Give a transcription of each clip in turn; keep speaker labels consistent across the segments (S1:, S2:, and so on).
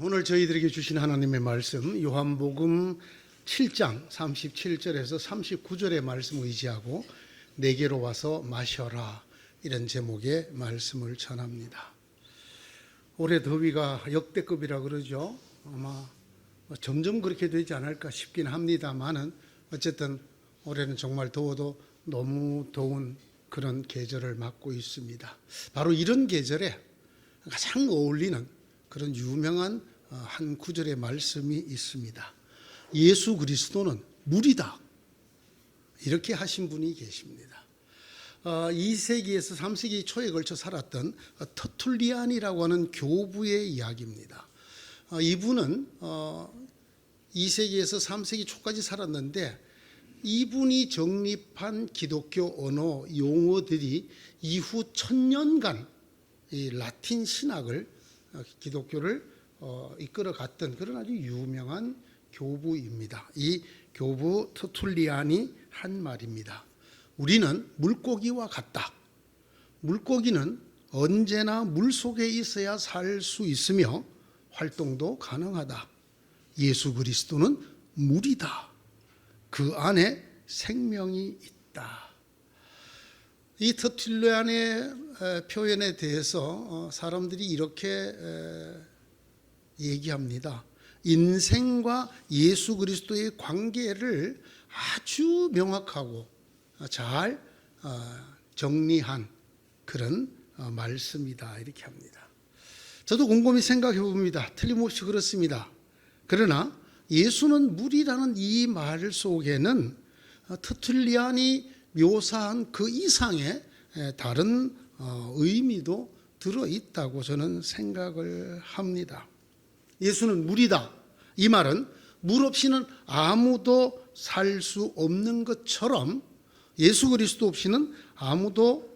S1: 오늘 저희들에게 주신 하나님의 말씀 요한복음 7장 37절에서 39절의 말씀 의지하고 내게로 와서 마셔라, 이런 제목의 말씀을 전합니다. 올해 더위가 역대급이라 그러죠. 아마 점점 그렇게 되지 않을까 싶긴 합니다만은 어쨌든 올해는 정말 더워도 너무 더운 그런 계절을 맞고 있습니다. 바로 이런 계절에 가장 어울리는 그런 유명한 한 구절의 말씀이 있습니다. 예수 그리스도는 물이다, 이렇게 하신 분이 계십니다. 2세기에서 3세기 초에 걸쳐 살았던 터툴리안이라고 하는 교부의 이야기입니다. 이분은 2세기에서 3세기 초까지 살았는데 이분이 정립한 기독교 언어 용어들이 이후 1000년간 이 라틴 신학을, 기독교를 이끌어갔던 그런 아주 유명한 교부입니다. 이 교부 터툴리안이 한 말입니다. 우리는 물고기와 같다. 물고기는 언제나 물 속에 있어야 살 수 있으며 활동도 가능하다. 예수 그리스도는 물이다. 그 안에 생명이 있다. 이 터툴리안의 표현에 대해서 사람들이 이렇게 얘기합니다. 인생과 예수 그리스도의 관계를 아주 명확하고 잘 정리한 그런 말씀이다, 이렇게 합니다. 저도 곰곰이 생각해 봅니다. 틀림없이 그렇습니다. 그러나 예수는 물이라는 이 말 속에는 터툴리안이 묘사한 그 이상의 다른 의미도 들어있다고 저는 생각을 합니다. 예수는 물이다, 이 말은 물 없이는 아무도 살 수 없는 것처럼 예수 그리스도 없이는 아무도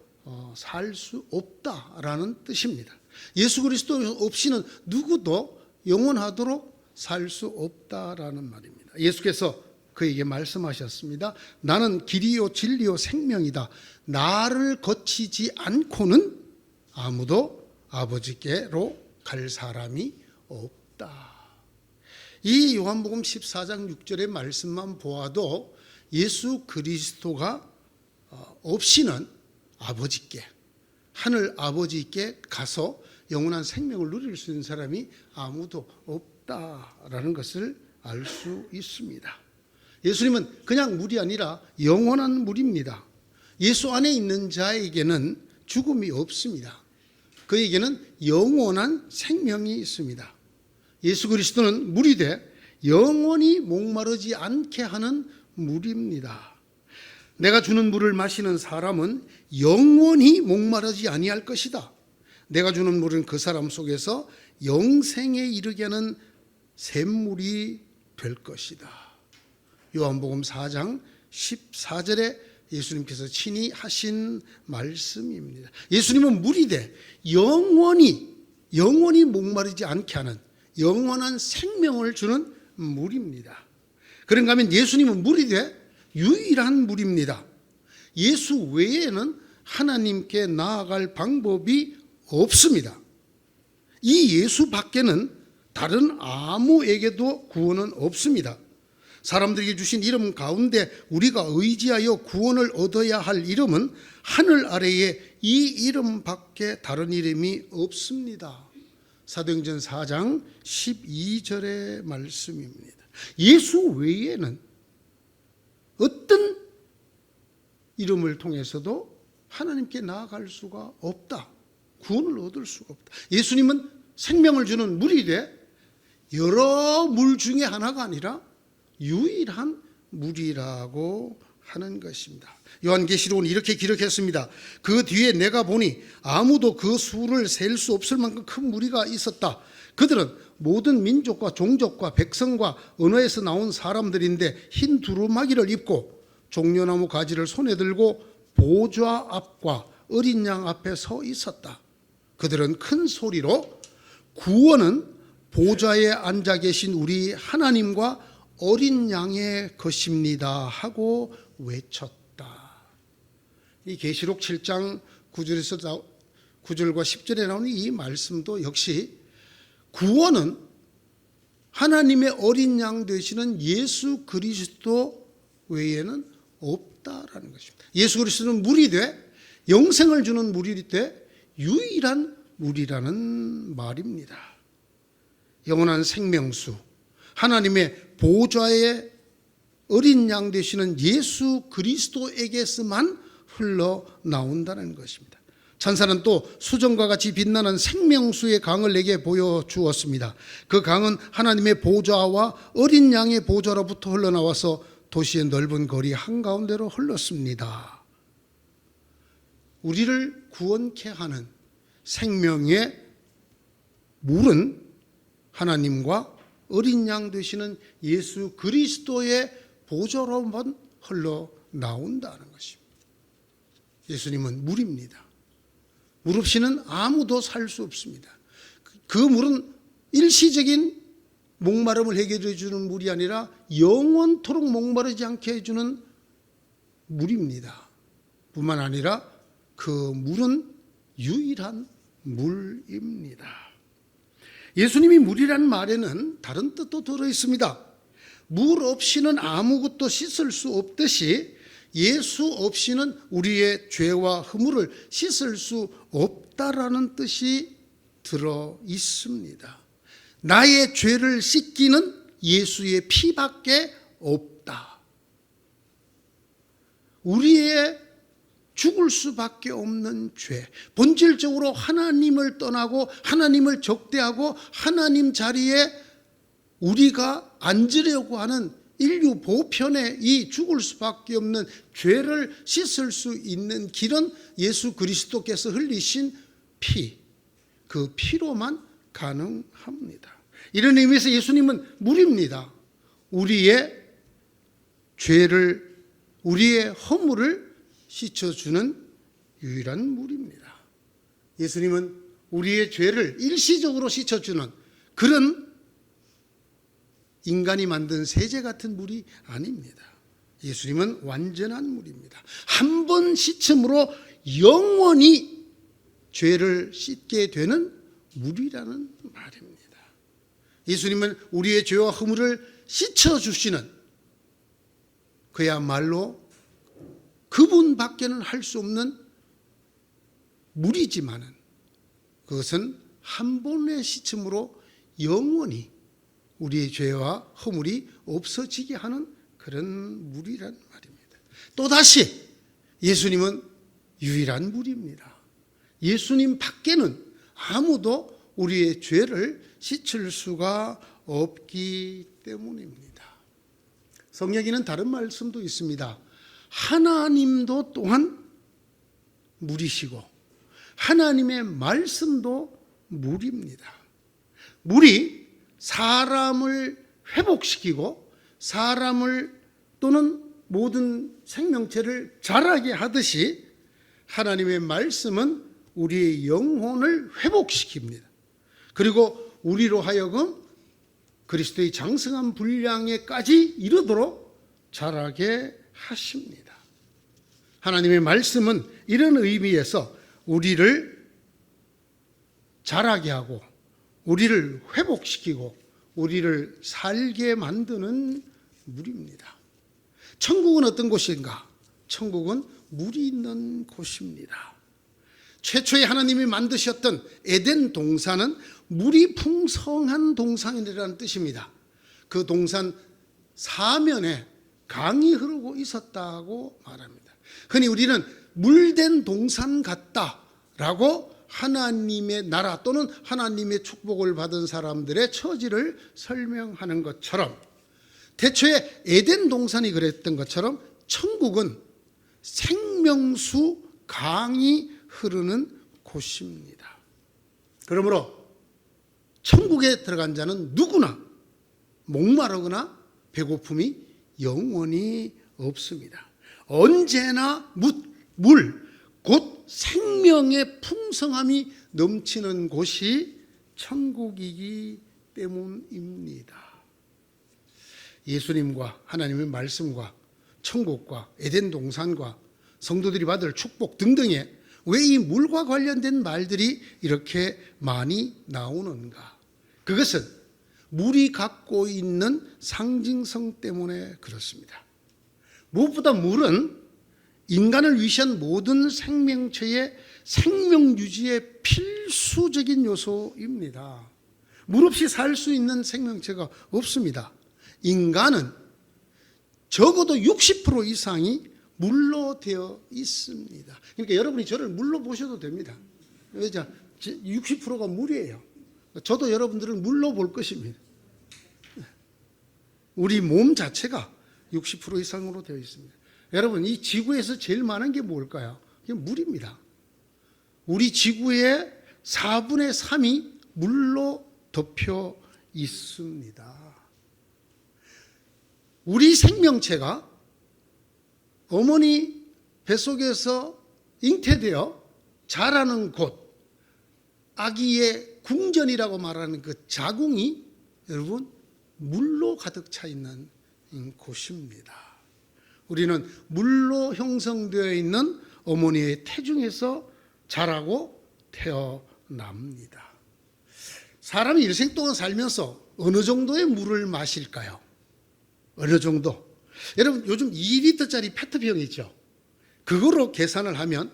S1: 살 수 없다라는 뜻입니다. 예수 그리스도 없이는 누구도 영원하도록 살 수 없다라는 말입니다. 예수께서 그에게 말씀하셨습니다. 나는 길이요 진리요 생명이다. 나를 거치지 않고는 아무도 아버지께로 갈 사람이 없다. 이 요한복음 14장 6절의 말씀만 보아도 예수 그리스도가 없이는 아버지께, 하늘 아버지께 가서 영원한 생명을 누릴 수 있는 사람이 아무도 없다라는 것을 알 수 있습니다. 예수님은 그냥 물이 아니라 영원한 물입니다. 예수 안에 있는 자에게는 죽음이 없습니다. 그에게는 영원한 생명이 있습니다. 예수 그리스도는 물이 돼 영원히 목마르지 않게 하는 물입니다. 내가 주는 물을 마시는 사람은 영원히 목마르지 아니할 것이다. 내가 주는 물은 그 사람 속에서 영생에 이르게 하는 샘물이 될 것이다. 요한복음 4장 14절에 예수님께서 친히 하신 말씀입니다. 예수님은 물이 돼 영원히 목마르지 않게 하는 영원한 생명을 주는 물입니다. 그런가 하면 예수님은 물이 돼 유일한 물입니다. 예수 외에는 하나님께 나아갈 방법이 없습니다. 이 예수 밖에는 다른 아무에게도 구원은 없습니다. 사람들에게 주신 이름 가운데 우리가 의지하여 구원을 얻어야 할 이름은 하늘 아래에 이 이름밖에 다른 이름이 없습니다. 사도행전 4장 12절의 말씀입니다. 예수 외에는 어떤 이름을 통해서도 하나님께 나아갈 수가 없다. 구원을 얻을 수가 없다. 예수님은 생명을 주는 물이 돼 여러 물 중에 하나가 아니라 유일한 물이라고 하는 것입니다. 요한계시록은 이렇게 기록했습니다. 그 뒤에 내가 보니 아무도 그 수를 셀 수 없을 만큼 큰 무리가 있었다. 그들은 모든 민족과 종족과 백성과 언어에서 나온 사람들인데 흰 두루마기를 입고 종려나무 가지를 손에 들고 보좌 앞과 어린 양 앞에 서 있었다. 그들은 큰 소리로 구원은 보좌에 앉아 계신 우리 하나님과 어린 양의 것입니다 하고 외쳤다. 이 계시록 7장 9절과 10절에 나오는 이 말씀도 역시 구원은 하나님의 어린 양 되시는 예수 그리스도 외에는 없다라는 것입니다. 예수 그리스도는 물이 돼 영생을 주는 물이 돼 유일한 물이라는 말입니다. 영원한 생명수, 하나님의 보좌의 어린 양 되시는 예수 그리스도에게서만 흘러나온다는 것입니다. 천사는 또 수정과 같이 빛나는 생명수의 강을 내게 보여주었습니다. 그 강은 하나님의 보좌와 어린 양의 보좌로부터 흘러나와서 도시의 넓은 거리 한가운데로 흘렀습니다. 우리를 구원케 하는 생명의 물은 하나님과 어린 양 되시는 예수 그리스도의 보좌로만 흘러나온다는 것입니다. 예수님은 물입니다. 물 없이는 아무도 살 수 없습니다. 그 물은 일시적인 목마름을 해결해 주는 물이 아니라 영원토록 목마르지 않게 해주는 물입니다. 뿐만 아니라 그 물은 유일한 물입니다. 예수님이 물이라는 말에는 다른 뜻도 들어 있습니다. 물 없이는 아무것도 씻을 수 없듯이 예수 없이는 우리의 죄와 허물을 씻을 수 없다라는 뜻이 들어 있습니다. 나의 죄를 씻기는 예수의 피밖에 없다. 우리의 죽을 수밖에 없는 죄, 본질적으로 하나님을 떠나고 하나님을 적대하고 하나님 자리에 우리가 앉으려고 하는 인류 보편의 이 죽을 수밖에 없는 죄를 씻을 수 있는 길은 예수 그리스도께서 흘리신 피, 그 피로만 가능합니다. 이런 의미에서 예수님은 물입니다. 우리의 죄를, 우리의 허물을 씻어주는 유일한 물입니다. 예수님은 우리의 죄를 일시적으로 씻어주는 그런 인간이 만든 세제 같은 물이 아닙니다. 예수님은 완전한 물입니다. 한 번 씻음으로 영원히 죄를 씻게 되는 물이라는 말입니다. 예수님은 우리의 죄와 허물을 씻어주시는 그야말로 그분밖에는 할 수 없는 물이지만은 그것은 한 번의 씻음으로 영원히 우리의 죄와 허물이 없어지게 하는 그런 물이란 말입니다. 또다시 예수님은 유일한 물입니다. 예수님 밖에는 아무도 우리의 죄를 씻을 수가 없기 때문입니다. 성경에는 다른 말씀도 있습니다. 하나님도 또한 물이시고 하나님의 말씀도 물입니다. 물이 사람을 회복시키고 사람을 또는 모든 생명체를 자라게 하듯이 하나님의 말씀은 우리의 영혼을 회복시킵니다. 그리고 우리로 하여금 그리스도의 장성한 분량에까지 이르도록 자라게 하십니다. 하나님의 말씀은 이런 의미에서 우리를 자라게 하고 우리를 회복시키고 우리를 살게 만드는 물입니다. 천국은 어떤 곳인가? 천국은 물이 있는 곳입니다. 최초에 하나님이 만드셨던 에덴 동산은 물이 풍성한 동산이라는 뜻입니다. 그 동산 사면에 강이 흐르고 있었다고 말합니다. 흔히 우리는 물된 동산 같다라고 하나님의 나라 또는 하나님의 축복을 받은 사람들의 처지를 설명하는 것처럼 대초에 에덴 동산이 그랬던 것처럼 천국은 생명수 강이 흐르는 곳입니다. 그러므로 천국에 들어간 자는 누구나 목마르거나 배고픔이 영원히 없습니다. 언제나 물, 곧 생명의 풍성함이 넘치는 곳이 천국이기 때문입니다. 예수님과 하나님의 말씀과 천국과 에덴 동산과 성도들이 받을 축복 등등에 왜 이 물과 관련된 말들이 이렇게 많이 나오는가? 그것은 물이 갖고 있는 상징성 때문에 그렇습니다. 무엇보다 물은 인간을 위한 모든 생명체의 생명 유지의 필수적인 요소입니다. 물 없이 살 수 있는 생명체가 없습니다. 인간은 적어도 60% 이상이 물로 되어 있습니다. 그러니까 여러분이 저를 물로 보셔도 됩니다. 60%가 물이에요. 저도 여러분들을 물로 볼 것입니다. 우리 몸 자체가 60% 이상으로 되어 있습니다. 여러분, 이 지구에서 제일 많은 게 뭘까요? 그게 물입니다. 우리 지구의 4분의 3이 물로 덮여 있습니다. 우리 생명체가 어머니 뱃속에서 잉태되어 자라는 곳, 아기의 궁전이라고 말하는 그 자궁이 여러분 물로 가득 차 있는 곳입니다. 우리는 물로 형성되어 있는 어머니의 태중에서 자라고 태어납니다. 사람이 일생 동안 살면서 어느 정도의 물을 마실까요? 어느 정도? 여러분, 요즘 2리터짜리 페트병 있죠? 그거로 계산을 하면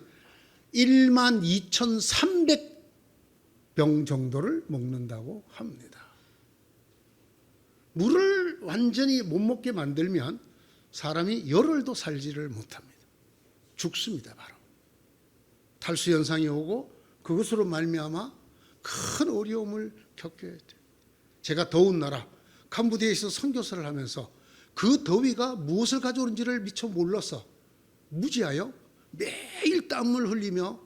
S1: 12,300병 정도를 먹는다고 합니다. 물을 완전히 못 먹게 만들면 사람이 열흘도 살지를 못합니다. 죽습니다, 바로. 탈수 현상이 오고 그것으로 말미암아 큰 어려움을 겪게 돼요. 제가 더운 나라 캄보디아에서 선교사를 하면서 그 더위가 무엇을 가져오는지를 미처 몰라서 무지하여 매일 땀을 흘리며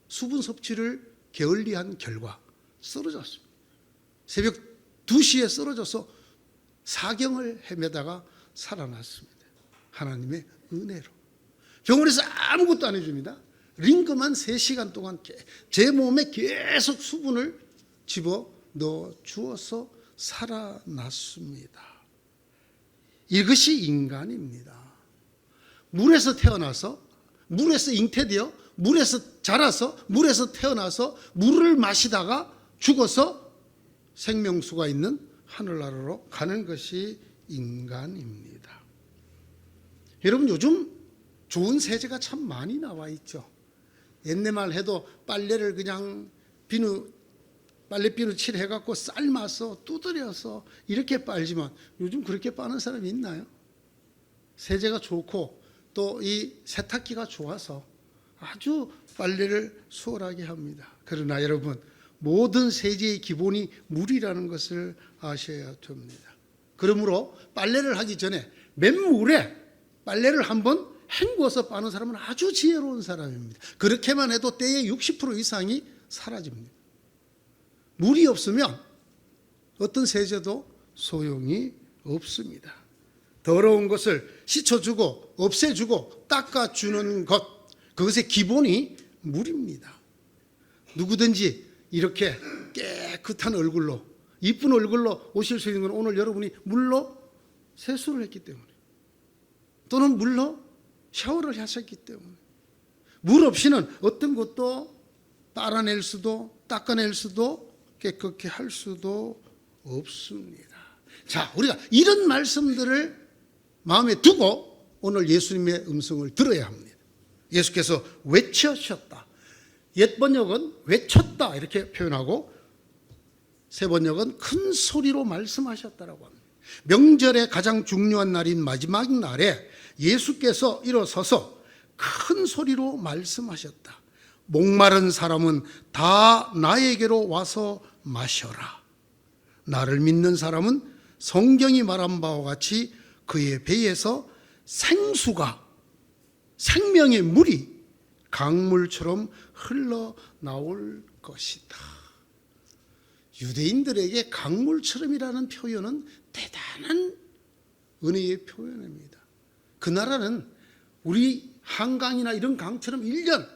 S1: 수분 섭취를 게을리한 결과 쓰러졌습니다. 새벽 2시에 쓰러져서 사경을 헤매다가 살아났습니다. 하나님의 은혜로. 병원에서 아무것도 안 해줍니다. 링크만 3시간 동안 제 몸에 계속 수분을 집어넣어 주어서 살아났습니다. 이것이 인간입니다. 물에서 태어나서, 물에서 잉태되어, 물에서 자라서, 물에서 태어나서 물을 마시다가 죽어서 생명수가 있는 하늘나라로 가는 것이 인간입니다. 여러분, 요즘 좋은 세제가 참 많이 나와 있죠. 옛날만 해도 빨래를 그냥 빨래비누 칠해갖고 삶아서 두드려서 이렇게 빨지만 요즘 그렇게 빠는 사람이 있나요? 세제가 좋고 또 이 세탁기가 좋아서 아주 빨래를 수월하게 합니다. 그러나 여러분, 모든 세제의 기본이 물이라는 것을 아셔야 됩니다. 그러므로 빨래를 하기 전에 맨물에 빨래를 한번 헹구어서 빠는 사람은 아주 지혜로운 사람입니다. 그렇게만 해도 때의 60% 이상이 사라집니다. 물이 없으면 어떤 세제도 소용이 없습니다. 더러운 것을 씻어주고 없애주고 닦아주는 것, 그것의 기본이 물입니다. 누구든지 이렇게 깨끗한 얼굴로, 이쁜 얼굴로 오실 수 있는 건 오늘 여러분이 물로 세수를 했기 때문에, 또는 물로 샤워를 하셨기 때문에. 물 없이는 어떤 것도 빨아낼 수도 닦아낼 수도 깨끗게 할 수도 없습니다. 자, 우리가 이런 말씀들을 마음에 두고 오늘 예수님의 음성을 들어야 합니다. 예수께서 외치셨다. 옛 번역은 외쳤다 이렇게 표현하고, 새 번역은 큰 소리로 말씀하셨다라고 합니다. 명절의 가장 중요한 날인 마지막 날에 예수께서 일어서서 큰 소리로 말씀하셨다. 목마른 사람은 다 나에게로 와서 마셔라. 나를 믿는 사람은 성경이 말한 바와 같이 그의 배에서 생수가, 생명의 물이 강물처럼 흘러나올 것이다. 유대인들에게 강물처럼이라는 표현은 대단한 은혜의 표현입니다. 그 나라는 우리 한강이나 이런 강처럼 1년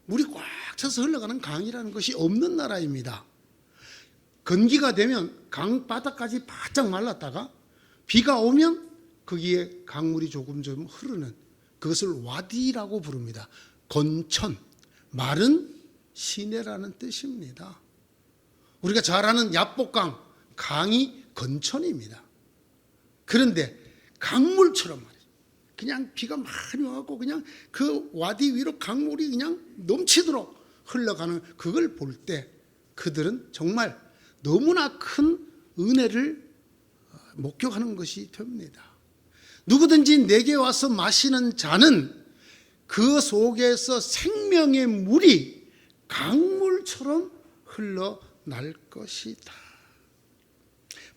S1: 물이 꽉 차서 흘러가는 강이라는 것이 없는 나라입니다. 건기가 되면 강바닥까지 바짝 말랐다가 비가 오면 거기에 강물이 조금 좀 흐르는, 그것을 와디라고 부릅니다. 건천, 마른 시내라는 뜻입니다. 우리가 잘 아는 야복강, 강이 건천입니다. 그런데 강물처럼 말이에요. 그냥 비가 많이 와갖고 그냥 그 와디 위로 강물이 그냥 넘치도록 흘러가는 그걸 볼 때 그들은 정말 너무나 큰 은혜를 목격하는 것이 됩니다. 누구든지 내게 와서 마시는 자는 그 속에서 생명의 물이 강물처럼 흘러날 것이다.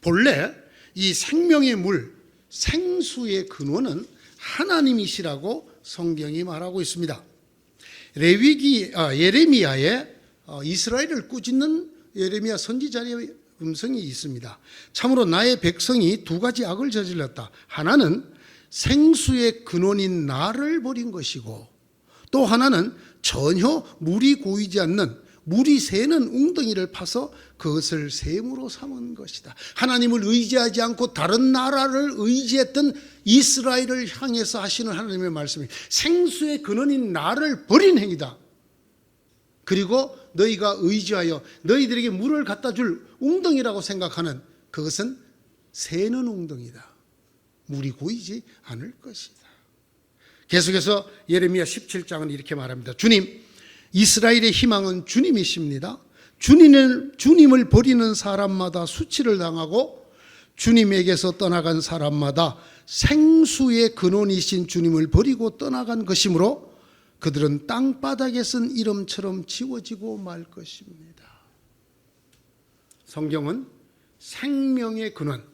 S1: 본래 이 생명의 물, 생수의 근원은 하나님이시라고 성경이 말하고 있습니다. 예레미야에 이스라엘을 꾸짖는 예레미야 선지자의 음성이 있습니다. 참으로 나의 백성이 두 가지 악을 저질렀다. 하나는 생수의 근원인 나를 버린 것이고, 또 하나는 전혀 물이 고이지 않는, 물이 새는 웅덩이를 파서 그것을 샘으로 삼은 것이다. 하나님을 의지하지 않고 다른 나라를 의지했던 이스라엘을 향해서 하시는 하나님의 말씀이 생수의 근원인 나를 버린 행위다. 그리고 너희가 의지하여 너희들에게 물을 갖다 줄 웅덩이라고 생각하는 그것은 새는 웅덩이다. 물이 고이지 않을 것이다. 계속해서 예레미야 17장은 이렇게 말합니다. 주님, 이스라엘의 희망은 주님이십니다. 주님을 버리는 사람마다 수치를 당하고 주님에게서 떠나간 사람마다 생수의 근원이신 주님을 버리고 떠나간 것이므로 그들은 땅바닥에 쓴 이름처럼 지워지고 말 것입니다. 성경은 생명의 근원,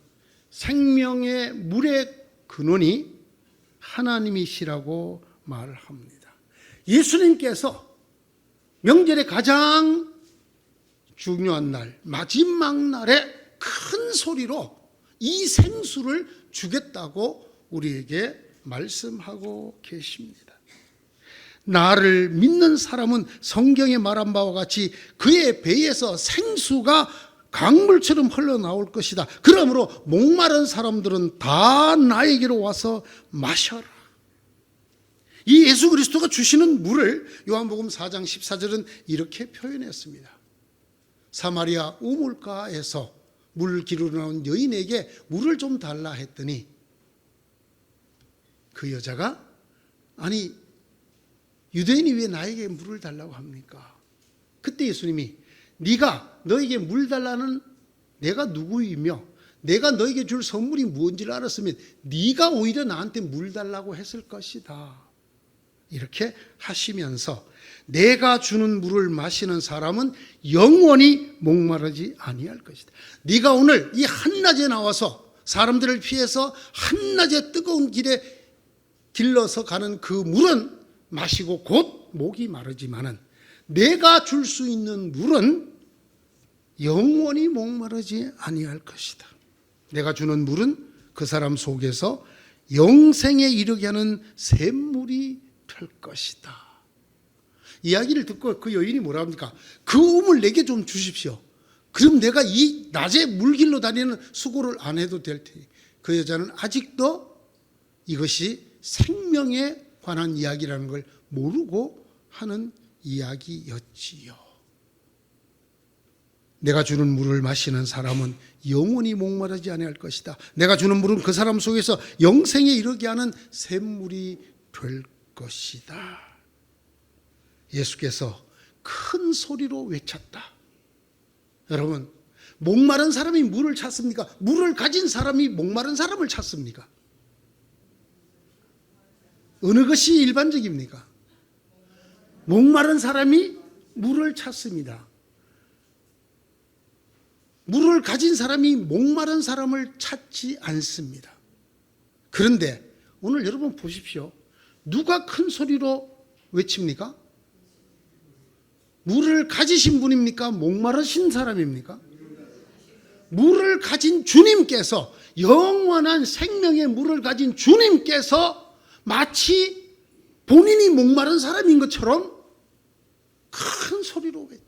S1: 생명의 물의 근원이 하나님이시라고 말을 합니다. 예수님께서 명절의 가장 중요한 날, 마지막 날에 큰 소리로 이 생수를 주겠다고 우리에게 말씀하고 계십니다. 나를 믿는 사람은 성경에 말한 바와 같이 그의 배에서 생수가 강물처럼 흘러나올 것이다. 그러므로 목마른 사람들은 다 나에게로 와서 마셔라. 이 예수 그리스도가 주시는 물을 요한복음 4장 14절은 이렇게 표현했습니다. 사마리아 우물가에서 물 기르러 나온 여인에게 물을 좀 달라 했더니 그 여자가 아니 유대인이 왜 나에게 물을 달라고 합니까? 그때 예수님이 네가 너에게 물 달라는 내가 누구이며 내가 너에게 줄 선물이 무엇인지를 알았으면 네가 오히려 나한테 물 달라고 했을 것이다. 이렇게 하시면서 내가 주는 물을 마시는 사람은 영원히 목마르지 아니할 것이다. 네가 오늘 이 한낮에 나와서 사람들을 피해서 한낮에 뜨거운 길에 길러서 가는 그 물은 마시고 곧 목이 마르지만은 내가 줄 수 있는 물은 영원히 목마르지 아니할 것이다. 내가 주는 물은 그 사람 속에서 영생에 이르게 하는 샘물이 될 것이다. 이야기를 듣고 그 여인이 뭐라 합니까? 그 우물 내게 좀 주십시오. 그럼 내가 이 낮에 물길로 다니는 수고를 안 해도 될 테니. 그 여자는 아직도 이것이 생명에 관한 이야기라는 걸 모르고 하는 이야기였지요. 내가 주는 물을 마시는 사람은 영원히 목마르지 아니할 것이다. 내가 주는 물은 그 사람 속에서 영생에 이르게 하는 샘물이 될 것이다. 예수께서 큰 소리로 외쳤다. 여러분, 목마른 사람이 물을 찾습니까? 물을 가진 사람이 목마른 사람을 찾습니까? 어느 것이 일반적입니까? 목마른 사람이 물을 찾습니다. 물을 가진 사람이 목마른 사람을 찾지 않습니다. 그런데 오늘 여러분 보십시오. 누가 큰 소리로 외칩니까? 물을 가지신 분입니까? 목마르신 사람입니까? 물을 가진 주님께서, 영원한 생명의 물을 가진 주님께서 마치 본인이 목마른 사람인 것처럼 큰 소리로 외치.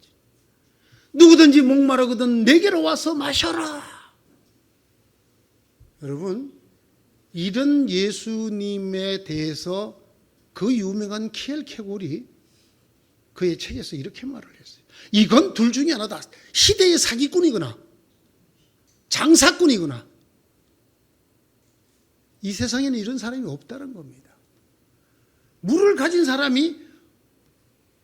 S1: 누구든지 목마르거든 내게로 와서 마셔라. 여러분, 이런 예수님에 대해서 그 유명한 키엘케골이 그의 책에서 이렇게 말을 했어요. 이건 둘 중에 하나다. 시대의 사기꾼이거나 장사꾼이거나 이 세상에는 이런 사람이 없다는 겁니다. 물을 가진 사람이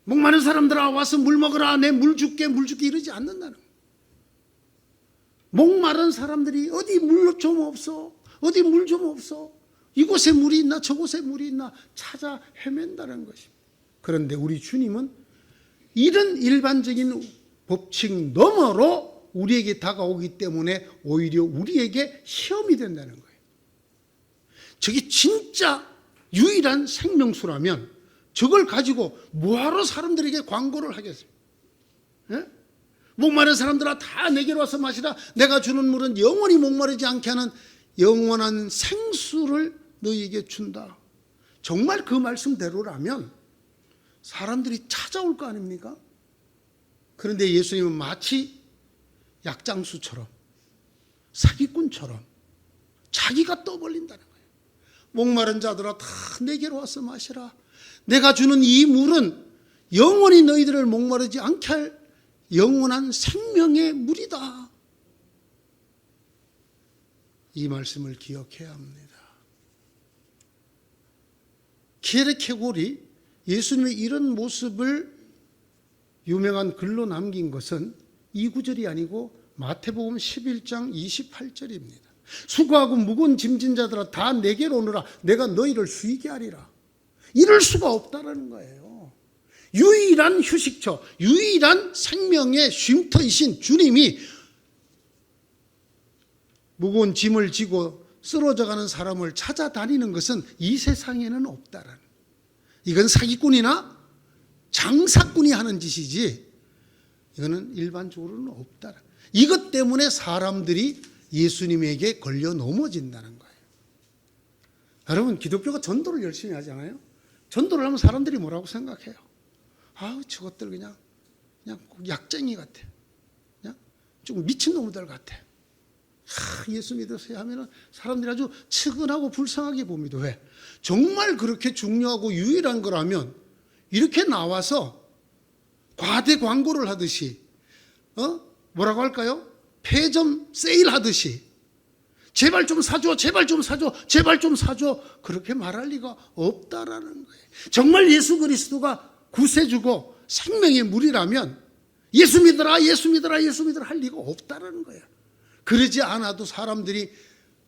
S1: 목마른 사람들아 와서 물 먹으라, 내 물 줄게 이러지 않는다는 거예요. 목마른 사람들이 어디 물 좀 없어, 어디 물 좀 없어, 이곳에 물이 있나 저곳에 물이 있나 찾아 헤맨다는 것입니다. 그런데 우리 주님은 이런 일반적인 법칙 너머로 우리에게 다가오기 때문에 오히려 우리에게 시험이 된다는 거예요. 저게 진짜 유일한 생명수라면 저걸 가지고 뭐하러 사람들에게 광고를 하겠어요? 예? 목마른 사람들아 다 내게로 와서 마시라. 내가 주는 물은 영원히 목마르지 않게 하는 영원한 생수를 너희에게 준다. 정말 그 말씀대로라면 사람들이 찾아올 거 아닙니까? 그런데 예수님은 마치 약장수처럼 사기꾼처럼 자기가 떠벌린다는 거예요. 목마른 자들아 다 내게로 와서 마시라. 내가 주는 이 물은 영원히 너희들을 목마르지 않게 할 영원한 생명의 물이다. 이 말씀을 기억해야 합니다. 케르케골이 예수님의 이런 모습을 유명한 글로 남긴 것은 이 구절이 아니고 마태복음 11장 28절입니다. 수고하고 무거운 짐진 자들아 다 내게로 오너라. 내가 너희를 쉬게 하리라. 이럴 수가 없다는 거예요. 유일한 휴식처, 유일한 생명의 쉼터이신 주님이 무거운 짐을 지고 쓰러져가는 사람을 찾아다니는 것은 이 세상에는 없다라는, 이건 사기꾼이나 장사꾼이 하는 짓이지 이거는 일반적으로는 없다. 이것 때문에 사람들이 예수님에게 걸려 넘어진다는 거예요. 여러분, 기독교가 전도를 열심히 하잖아요. 전도를 하면 사람들이 뭐라고 생각해요? 아우, 저것들 그냥 약쟁이 같아. 그냥 좀 미친놈들 같아. 예수 믿으세요 하면은 사람들이 아주 측은하고 불쌍하게 봅니다. 왜? 정말 그렇게 중요하고 유일한 거라면 이렇게 나와서 과대 광고를 하듯이, 뭐라고 할까요? 폐점 세일 하듯이 제발 좀 사줘, 제발 좀 사줘, 제발 좀 사줘, 그렇게 말할 리가 없다라는 거예요. 정말 예수 그리스도가 구세주고 생명의 물이라면 예수 믿어라, 예수 믿어라, 예수 믿어라 할 리가 없다라는 거예요. 그러지 않아도 사람들이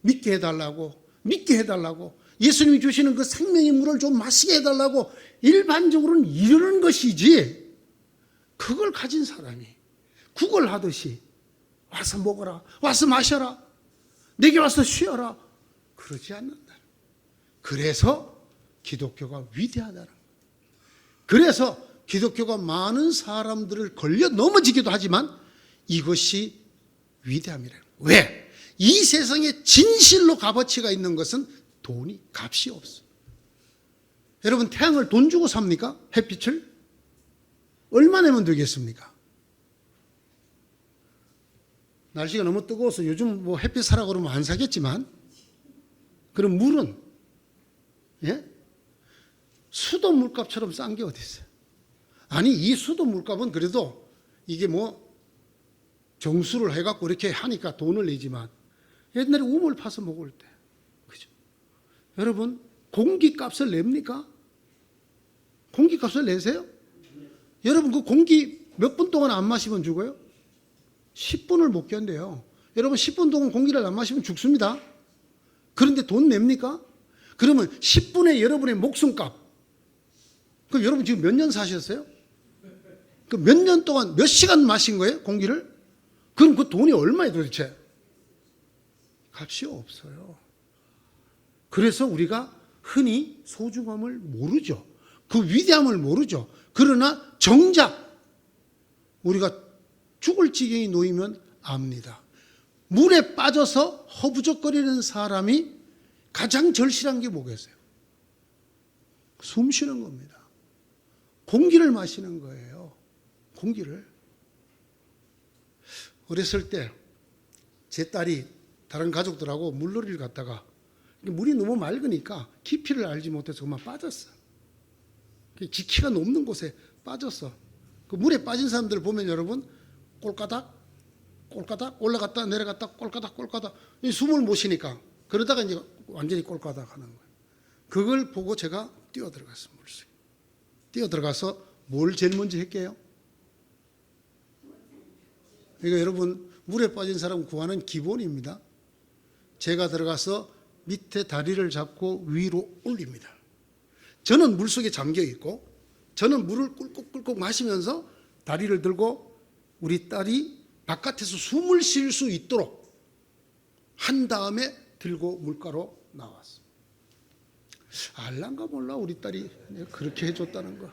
S1: 믿게 해달라고, 믿게 해달라고, 예수님이 주시는 그 생명의 물을 좀 마시게 해달라고 일반적으로는 이러는 것이지, 그걸 가진 사람이 구걸하듯이 와서 먹어라, 와서 마셔라, 내게 와서 쉬어라, 그러지 않는다. 그래서 기독교가 위대하다는 거예요. 그래서 기독교가 많은 사람들을 걸려 넘어지기도 하지만 이것이 위대함이라는 거예요. 왜? 이 세상에 진실로 값어치가 있는 것은 돈이 값이 없어. 여러분, 태양을 돈 주고 삽니까? 햇빛을? 얼마 내면 되겠습니까? 날씨가 너무 뜨거워서 요즘 뭐 햇빛 사라고 그러면 안 사겠지만, 그럼 물은, 예? 수도 물값처럼 싼 게 어디 있어요? 아니, 이 수도 물값은 그래도 이게 뭐 정수를 해갖고 이렇게 하니까 돈을 내지만 옛날에 우물 파서 먹을 때, 그죠? 여러분, 공기값을 냅니까? 공기값을 내세요? 여러분, 그 공기 몇 분 동안 안 마시면 죽어요? 10분을 못 견뎌요. 여러분, 10분 동안 공기를 안 마시면 죽습니다. 그런데 돈 냅니까? 그러면 10분의 여러분의 목숨값, 그럼 여러분 지금 몇 년 사셨어요? 그 몇 년 동안 몇 시간 마신 거예요? 공기를? 그럼 그 돈이 얼마예요 도대체? 값이 없어요. 그래서 우리가 흔히 소중함을 모르죠. 그 위대함을 모르죠. 그러나 정작 우리가 죽을 지경이 놓이면 압니다. 물에 빠져서 허부적거리는 사람이 가장 절실한 게 뭐겠어요? 숨 쉬는 겁니다. 공기를 마시는 거예요. 공기를. 어렸을 때 제 딸이 다른 가족들하고 물놀이를 갔다가 물이 너무 맑으니까 깊이를 알지 못해서 그만 빠졌어. 지키가 높는 곳에 빠졌어. 그 물에 빠진 사람들 보면 여러분 꼴까닥 꼴까닥 올라갔다 내려갔다 꼴까닥 숨을 못 쉬니까 그러다가 이제 완전히 꼴까닥 하는 거예요. 그걸 보고 제가 뛰어 들어갔어요. 물속에. 뛰어 들어가서 뭘 제일 먼저 했게요? 그러니까 여러분, 물에 빠진 사람 구하는 기본입니다. 제가 들어가서 밑에 다리를 잡고 위로 올립니다. 저는 물속에 잠겨 있고 저는 물을 꿀꺽꿀꺽 마시면서 다리를 들고 우리 딸이 바깥에서 숨을 쉴 수 있도록 한 다음에 들고 물가로 나왔어. 알란가 몰라 우리 딸이 그렇게 해줬다는 거.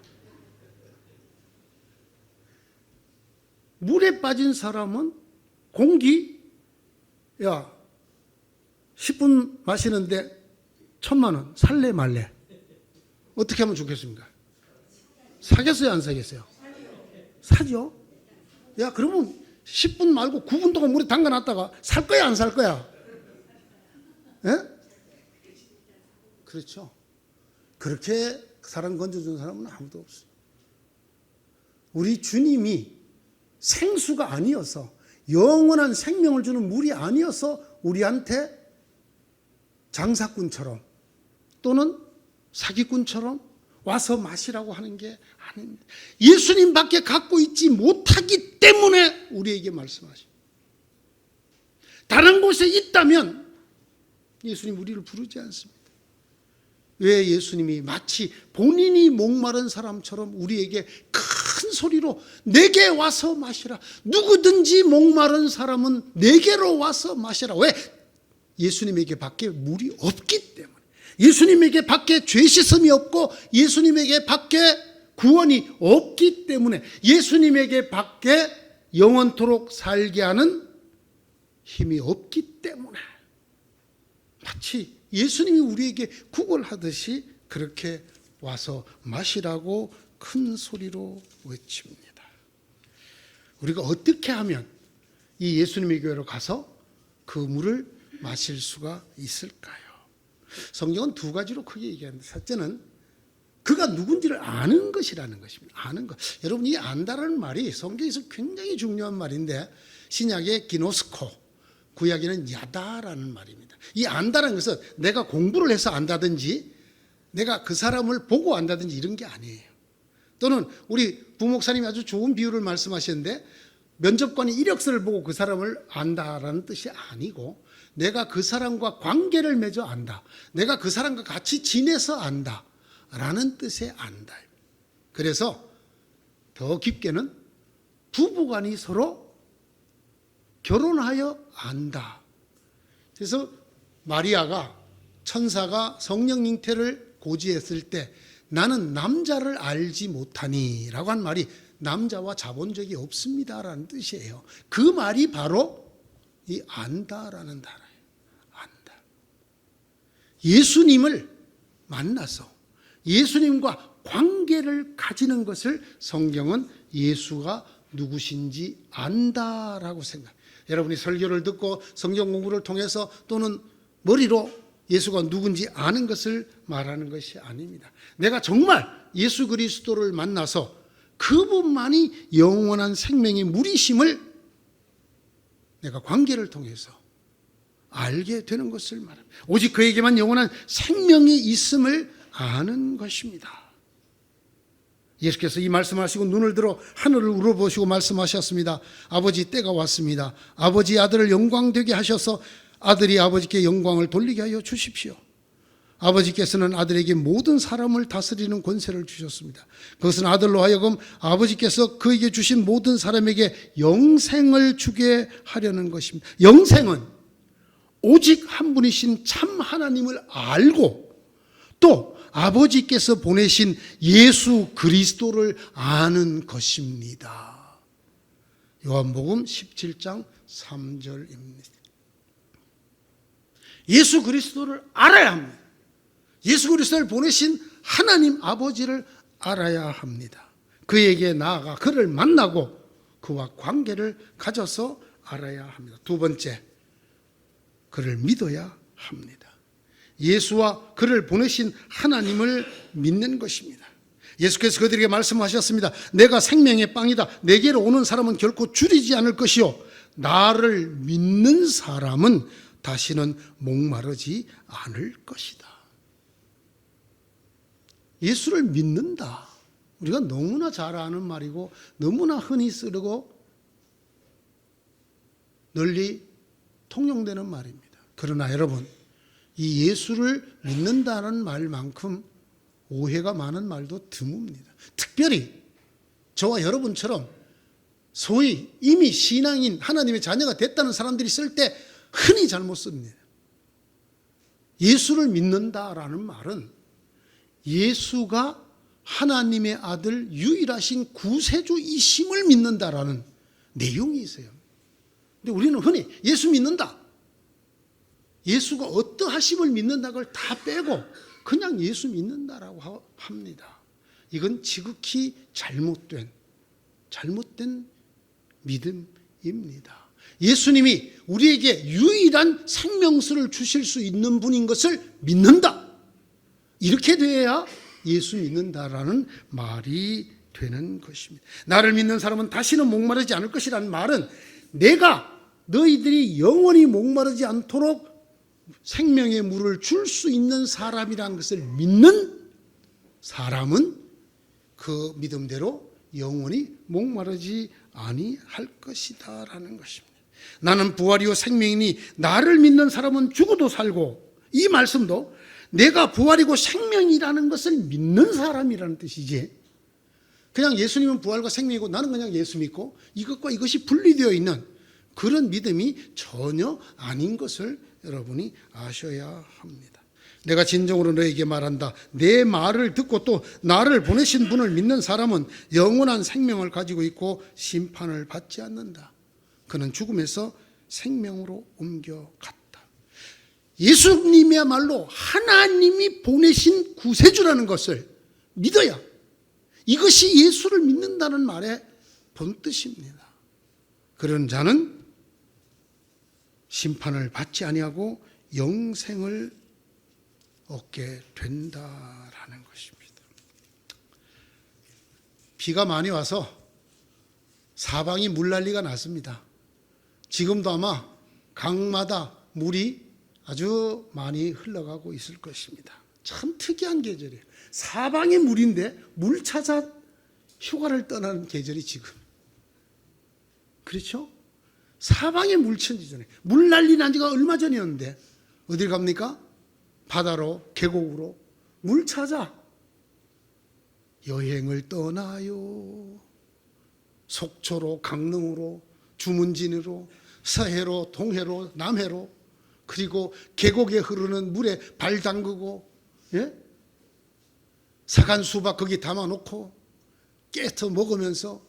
S1: 물에 빠진 사람은 공기, 야 10분 마시는데 1,000,000원 살래 말래? 어떻게 하면 좋겠습니까? 사겠어요 안 사겠어요? 사죠. 야 그러면 10분 말고 9분 동안 물에 담가놨다가 살 거야 안 살 거야? 예? 그렇죠. 그렇게 사람 건져준 사람은 아무도 없어요. 우리 주님이 생수가 아니어서 영원한 생명을 주는 물이 아니어서 우리한테 장사꾼처럼 또는 사기꾼처럼 와서 마시라고 하는 게 아닙니다. 예수님밖에 갖고 있지 못하기 때문에 우리에게 말씀하십니다. 다른 곳에 있다면 예수님 우리를 부르지 않습니다. 왜 예수님이 마치 본인이 목마른 사람처럼 우리에게 큰 소리로 내게 와서 마시라. 누구든지 목마른 사람은 내게로 와서 마시라. 왜? 예수님에게 밖에 물이 없기 때문에. 예수님에게 밖에 죄 씻음이 없고 예수님에게 밖에 구원이 없기 때문에 예수님에게 밖에 영원토록 살게 하는 힘이 없기 때문에 마치 예수님이 우리에게 구걸하듯이 그렇게 와서 마시라고 큰 소리로 외칩니다. 우리가 어떻게 하면 이 예수님의 교회로 가서 그 물을 마실 수가 있을까요? 성경은 두 가지로 크게 얘기하는데 첫째는 그가 누군지를 아는 것이라는 것입니다. 아는 것. 여러분 이 안다라는 말이 성경에서 굉장히 중요한 말인데 신약의 기노스코, 구약에는 야다라는 말입니다. 이 안다라는 것은 내가 공부를 해서 안다든지 내가 그 사람을 보고 안다든지 이런 게 아니에요. 또는 우리 부목사님이 아주 좋은 비유를 말씀하셨는데 면접관이 이력서를 보고 그 사람을 안다라는 뜻이 아니고 내가 그 사람과 관계를 맺어 안다. 내가 그 사람과 같이 지내서 안다. 라는 뜻의 안다. 그래서 더 깊게는 부부간이 서로 결혼하여 안다. 그래서 마리아가 천사가 성령 잉태를 고지했을 때 나는 남자를 알지 못하니 라고 한 말이 남자와 자본 적이 없습니다 라는 뜻이에요. 그 말이 바로 이 안다라는 단어예요. 안다. 예수님을 만나서 예수님과 관계를 가지는 것을 성경은 예수가 누구신지 안다라고 생각해요. 여러분이 설교를 듣고 성경 공부를 통해서 또는 머리로 예수가 누군지 아는 것을 말하는 것이 아닙니다. 내가 정말 예수 그리스도를 만나서 그분만이 영원한 생명의 물이심을 내가 관계를 통해서 알게 되는 것을 말합니다. 오직 그에게만 영원한 생명이 있음을 아는 것입니다. 예수께서 이 말씀하시고 눈을 들어 하늘을 우러보시고 말씀하셨습니다. 아버지 때가 왔습니다. 아버지 아들을 영광되게 하셔서 아들이 아버지께 영광을 돌리게 하여 주십시오. 아버지께서는 아들에게 모든 사람을 다스리는 권세를 주셨습니다. 그것은 아들로 하여금 아버지께서 그에게 주신 모든 사람에게 영생을 주게 하려는 것입니다. 영생은 오직 한 분이신 참 하나님을 알고 또 아버지께서 보내신 예수 그리스도를 아는 것입니다. 요한복음 17장 3절입니다. 예수 그리스도를 알아야 합니다. 예수 그리스도를 보내신 하나님 아버지를 알아야 합니다. 그에게 나아가 그를 만나고 그와 관계를 가져서 알아야 합니다. 두 번째, 그를 믿어야 합니다. 예수와 그를 보내신 하나님을 믿는 것입니다. 예수께서 그들에게 말씀하셨습니다. 내가 생명의 빵이다. 내게로 오는 사람은 결코 줄이지 않을 것이요 나를 믿는 사람은 다시는 목마르지 않을 것이다. 예수를 믿는다. 우리가 너무나 잘 아는 말이고 너무나 흔히 쓰고 널리 통용되는 말입니다. 그러나 여러분, 이 예수를 믿는다는 말만큼 오해가 많은 말도 드뭅니다. 특별히 저와 여러분처럼 소위 이미 신앙인 하나님의 자녀가 됐다는 사람들이 쓸 때 흔히 잘못 씁니다. 예수를 믿는다라는 말은 예수가 하나님의 아들 유일하신 구세주이심을 믿는다라는 내용이 있어요. 근데 우리는 흔히 예수 믿는다, 예수가 어떠하심을 믿는다 걸 다 빼고 그냥 예수 믿는다라고 합니다. 이건 지극히 잘못된 믿음입니다. 예수님이 우리에게 유일한 생명수를 주실 수 있는 분인 것을 믿는다. 이렇게 돼야 예수 믿는다라는 말이 되는 것입니다. 나를 믿는 사람은 다시는 목마르지 않을 것이라는 말은 내가 너희들이 영원히 목마르지 않도록 생명의 물을 줄 수 있는 사람이라는 것을 믿는 사람은 그 믿음대로 영원히 목마르지 아니할 것이다 라는 것입니다. 나는 부활이요 생명이니 나를 믿는 사람은 죽어도 살고, 이 말씀도 내가 부활이고 생명이라는 것을 믿는 사람이라는 뜻이지, 그냥 예수님은 부활과 생명이고 나는 그냥 예수 믿고 이것과 이것이 분리되어 있는 그런 믿음이 전혀 아닌 것을 여러분이 아셔야 합니다. 내가 진정으로 너에게 말한다. 내 말을 듣고 또 나를 보내신 분을 믿는 사람은 영원한 생명을 가지고 있고 심판을 받지 않는다. 그는 죽음에서 생명으로 옮겨갔다. 예수님이야말로 하나님이 보내신 구세주라는 것을 믿어야, 이것이 예수를 믿는다는 말의 본뜻입니다. 그런 자는 심판을 받지 아니하고 영생을 얻게 된다라는 것입니다. 비가 많이 와서 사방이 물난리가 났습니다. 지금도 아마 강마다 물이 아주 많이 흘러가고 있을 것입니다. 참 특이한 계절이에요. 사방이 물인데 물 찾아 휴가를 떠나는 계절이 지금. 그렇죠? 사방에 물천지잖아요. 물난리 난 지가 얼마 전이었는데 어딜 갑니까? 바다로, 계곡으로 물 찾아 여행을 떠나요. 속초로, 강릉으로, 주문진으로, 서해로, 동해로, 남해로, 그리고 계곡에 흐르는 물에 발 담그고, 예? 사간 수박 거기 담아놓고 깨터 먹으면서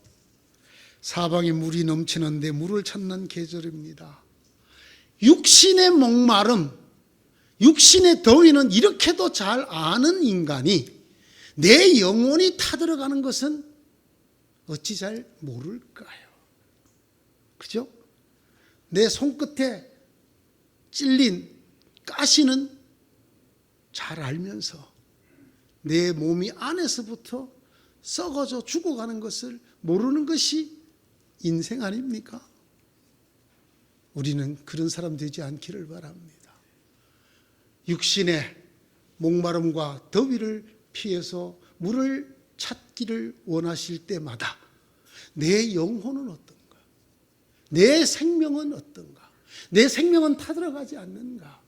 S1: 사방에 물이 넘치는데 물을 찾는 계절입니다. 육신의 목마름, 육신의 더위는 이렇게도 잘 아는 인간이 내 영혼이 타들어가는 것은 어찌 잘 모를까요? 그죠? 내 손끝에 찔린 가시는 잘 알면서 내 몸이 안에서부터 썩어져 죽어가는 것을 모르는 것이 인생 아닙니까? 우리는 그런 사람 되지 않기를 바랍니다. 육신의 목마름과 더위를 피해서 물을 찾기를 원하실 때마다 내 영혼은 어떤가? 내 생명은 어떤가? 내 생명은 타들어가지 않는가?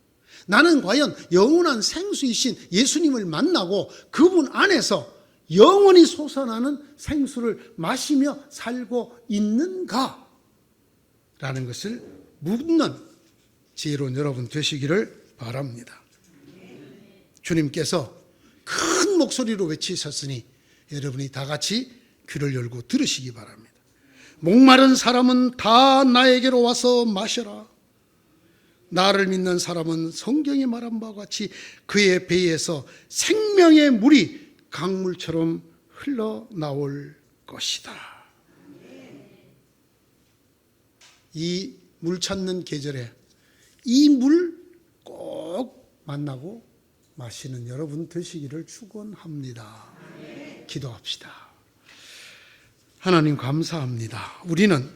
S1: 나는 과연 영원한 생수이신 예수님을 만나고 그분 안에서 영원히 솟아나는 생수를 마시며 살고 있는가? 라는 것을 묻는 지혜로운 여러분 되시기를 바랍니다. 주님께서 큰 목소리로 외치셨으니 여러분이 다 같이 귀를 열고 들으시기 바랍니다. 목마른 사람은 다 나에게로 와서 마셔라. 나를 믿는 사람은 성경이 말한 바와 같이 그의 배에서 생명의 물이 강물처럼 흘러나올 것이다. 이 물 찾는 계절에 이 물 꼭 만나고 마시는 여러분 되시기를 축원합니다. 기도합시다. 하나님 감사합니다. 우리는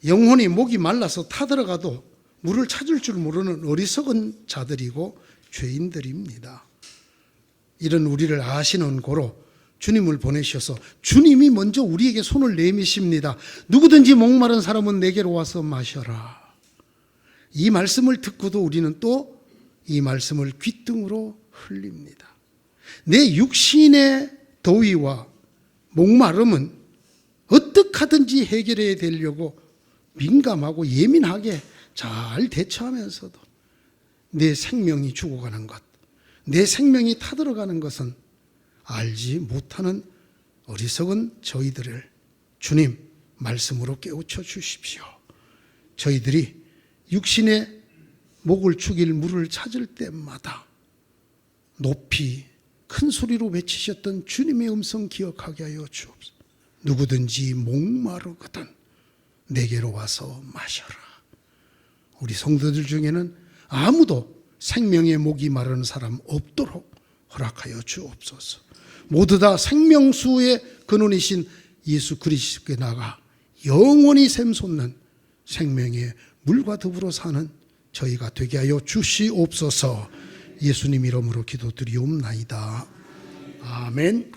S1: 영혼이 목이 말라서 타들어가도 물을 찾을 줄 모르는 어리석은 자들이고 죄인들입니다. 이런 우리를 아시는 고로 주님을 보내셔서 주님이 먼저 우리에게 손을 내미십니다. 누구든지 목마른 사람은 내게로 와서 마셔라. 이 말씀을 듣고도 우리는 또 이 말씀을 귓등으로 흘립니다. 내 육신의 더위와 목마름은 어떻게 하든지 해결해야 되려고 민감하고 예민하게 잘 대처하면서도 내 생명이 죽어가는 것, 내 생명이 타들어가는 것은 알지 못하는 어리석은 저희들을 주님 말씀으로 깨우쳐 주십시오. 저희들이 육신의 목을 축일 물을 찾을 때마다 높이 큰 소리로 외치셨던 주님의 음성 기억하게 하여 주옵소서. 누구든지 목마르거든 내게로 와서 마셔라. 우리 성도들 중에는 아무도 생명의 목이 마르는 사람 없도록 허락하여 주옵소서. 모두 다 생명수의 근원이신 예수 그리스도께 나가 영원히 샘솟는 생명의 물과 더불어 사는 저희가 되게 하여 주시옵소서. 예수님 이름으로 기도드리옵나이다. 아멘.